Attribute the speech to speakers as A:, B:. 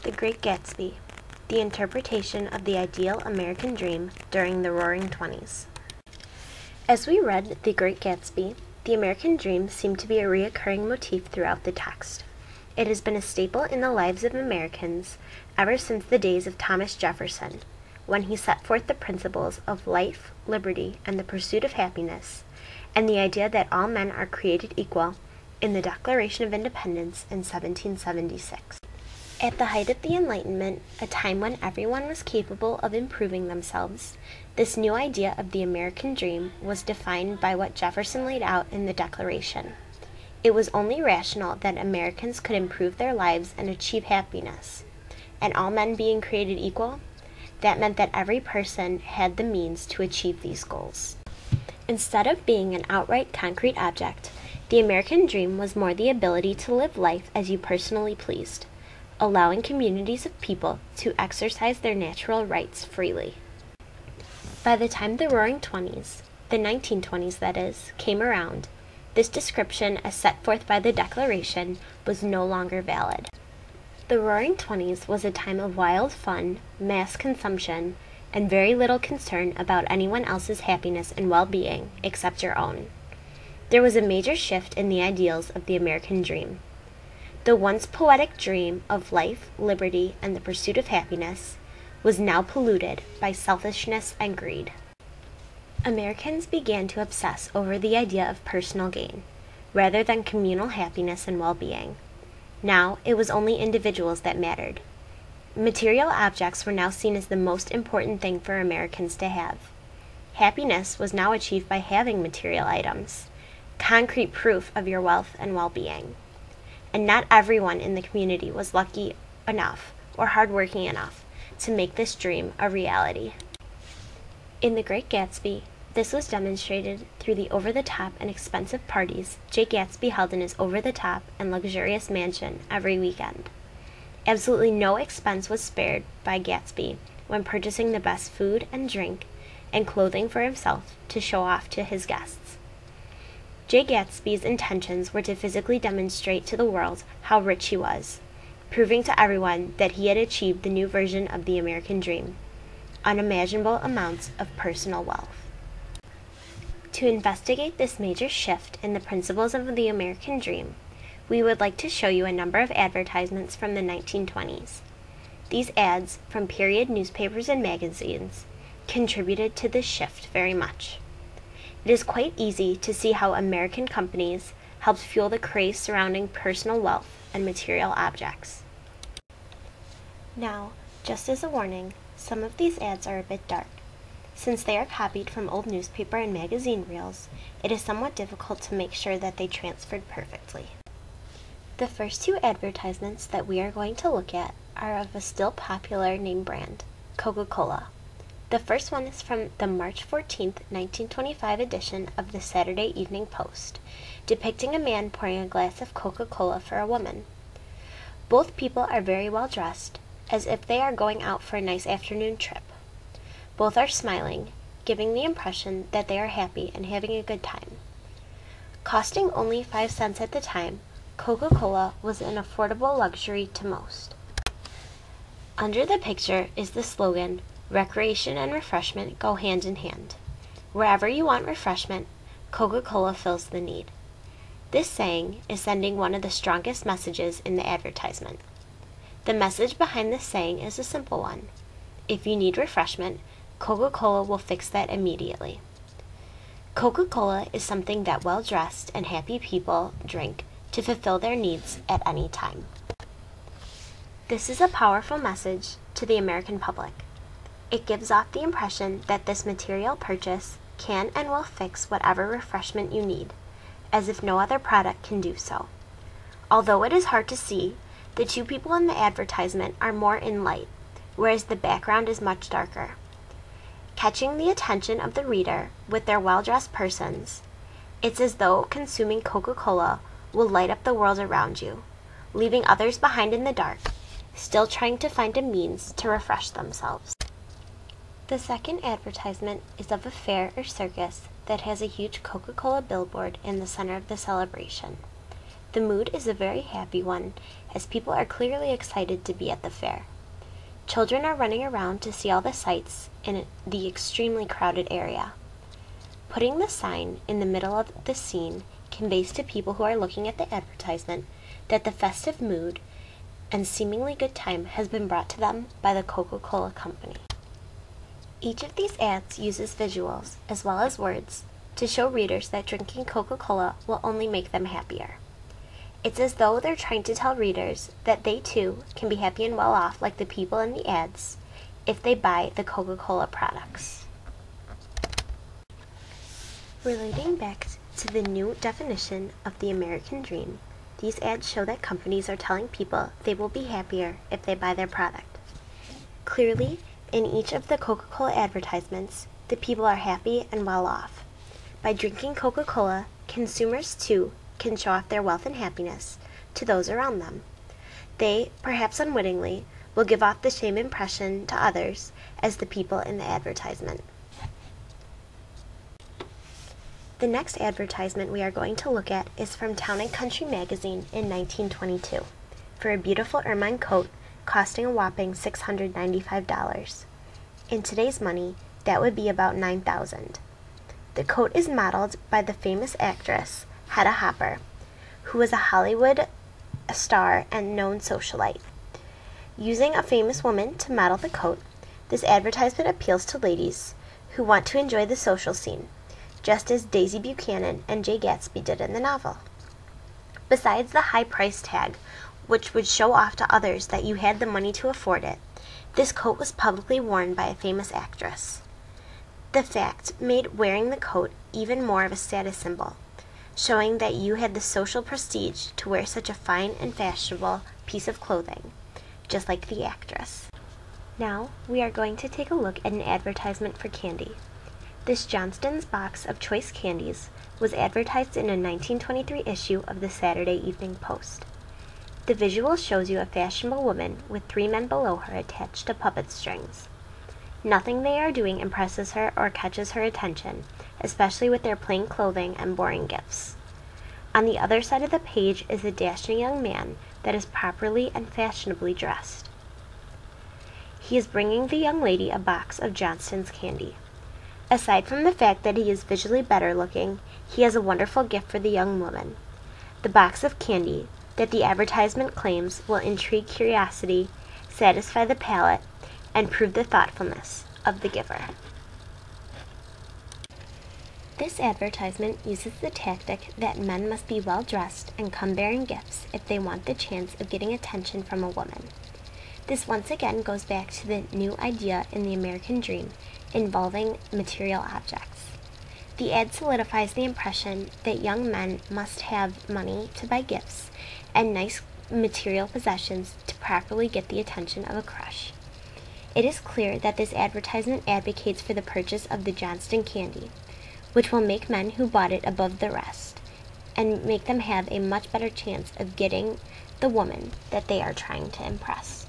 A: The Great Gatsby, the interpretation of the ideal American dream during the Roaring Twenties. As we read The Great Gatsby, the American dream seemed to be a recurring motif throughout the text. It has been a staple in the lives of Americans ever since the days of Thomas Jefferson, when he set forth the principles of life, liberty, and the pursuit of happiness, and the idea that all men are created equal in the Declaration of Independence in 1776. At the height of the Enlightenment, a time when everyone was capable of improving themselves, this new idea of the American dream was defined by what Jefferson laid out in the Declaration. It was only rational that Americans could improve their lives and achieve happiness. And all men being created equal, that meant that every person had the means to achieve these goals. Instead of being an outright concrete object, the American dream was more the ability to live life as you personally pleased, allowing communities of people to exercise their natural rights freely. By the time the Roaring Twenties, the 1920s that is, came around, this description as set forth by the Declaration was no longer valid. The Roaring Twenties was a time of wild fun, mass consumption, and very little concern about anyone else's happiness and well-being except your own. There was a major shift in the ideals of the American dream. The once poetic dream of life, liberty, and the pursuit of happiness was now polluted by selfishness and greed. Americans began to obsess over the idea of personal gain, rather than communal happiness and well-being. Now, it was only individuals that mattered. Material objects were now seen as the most important thing for Americans to have. Happiness was now achieved by having material items, concrete proof of your wealth and well-being. And not everyone in the community was lucky enough or hardworking enough to make this dream a reality. In The Great Gatsby, this was demonstrated through the over-the-top and expensive parties Jay Gatsby held in his over-the-top and luxurious mansion every weekend. Absolutely no expense was spared by Gatsby when purchasing the best food and drink and clothing for himself to show off to his guests. Jay Gatsby's intentions were to physically demonstrate to the world how rich he was, proving to everyone that he had achieved the new version of the American dream, unimaginable amounts of personal wealth. To investigate this major shift in the principles of the American dream, we would like to show you a number of advertisements from the 1920s. These ads from period newspapers and magazines contributed to this shift very much. It is quite easy to see how American companies helped fuel the craze surrounding personal wealth and material objects. Now, just as a warning, some of these ads are a bit dark. Since they are copied from old newspaper and magazine reels, it is somewhat difficult to make sure that they transferred perfectly. The first two advertisements that we are going to look at are of a still popular name brand, Coca-Cola. The first one is from the March 14th, 1925 edition of the Saturday Evening Post, depicting a man pouring a glass of Coca-Cola for a woman. Both people are very well dressed, as if they are going out for a nice afternoon trip. Both are smiling, giving the impression that they are happy and having a good time. Costing only 5 cents at the time, Coca-Cola was an affordable luxury to most. Under the picture is the slogan, "Recreation and refreshment go hand in hand." Wherever you want refreshment, Coca-Cola fills the need. This saying is sending one of the strongest messages in the advertisement. The message behind this saying is a simple one. If you need refreshment, Coca-Cola will fix that immediately. Coca-Cola is something that well-dressed and happy people drink to fulfill their needs at any time. This is a powerful message to the American public. It gives off the impression that this material purchase can and will fix whatever refreshment you need, as if no other product can do so. Although it is hard to see, the two people in the advertisement are more in light, whereas the background is much darker. Catching the attention of the reader with their well-dressed persons, it's as though consuming Coca-Cola will light up the world around you, leaving others behind in the dark, still trying to find a means to refresh themselves. The second advertisement is of a fair or circus that has a huge Coca-Cola billboard in the center of the celebration. The mood is a very happy one, as people are clearly excited to be at the fair. Children are running around to see all the sights in the extremely crowded area. Putting the sign in the middle of the scene conveys to people who are looking at the advertisement that the festive mood and seemingly good time has been brought to them by the Coca-Cola Company. Each of these ads uses visuals as well as words to show readers that drinking Coca-Cola will only make them happier. It's as though they're trying to tell readers that they too can be happy and well off like the people in the ads if they buy the Coca-Cola products. Relating back to the new definition of the American dream, these ads show that companies are telling people they will be happier if they buy their product. Clearly, in each of the Coca-Cola advertisements, the people are happy and well off. By drinking Coca-Cola, consumers too can show off their wealth and happiness to those around them. They, perhaps unwittingly, will give off the same impression to others as the people in the advertisement. The next advertisement we are going to look at is from Town & Country magazine in 1922 for a beautiful ermine coat costing a whopping $695. In today's money, that would be about $9,000. The coat is modeled by the famous actress Hedda Hopper, who was a Hollywood star and known socialite. Using a famous woman to model the coat, this advertisement appeals to ladies who want to enjoy the social scene, just as Daisy Buchanan and Jay Gatsby did in the novel. Besides the high price tag, which would show off to others that you had the money to afford it, this coat was publicly worn by a famous actress. The fact made wearing the coat even more of a status symbol, showing that you had the social prestige to wear such a fine and fashionable piece of clothing, just like the actress. Now, we are going to take a look at an advertisement for candy. This Johnston's box of choice candies was advertised in a 1923 issue of the Saturday Evening Post. The visual shows you a fashionable woman with 3 men below her attached to puppet strings. Nothing they are doing impresses her or catches her attention, especially with their plain clothing and boring gifts. On the other side of the page is a dashing young man that is properly and fashionably dressed. He is bringing the young lady a box of Johnston's candy. Aside from the fact that he is visually better looking, he has a wonderful gift for the young woman. The box of candy that the advertisement claims will intrigue curiosity, satisfy the palate, and prove the thoughtfulness of the giver. This advertisement uses the tactic that men must be well dressed and come bearing gifts if they want the chance of getting attention from a woman. This once again goes back to the new idea in the American dream involving material objects. The ad solidifies the impression that young men must have money to buy gifts and nice material possessions to properly get the attention of a crush. It is clear that this advertisement advocates for the purchase of the Johnston candy, which will make men who bought it above the rest and make them have a much better chance of getting the woman that they are trying to impress.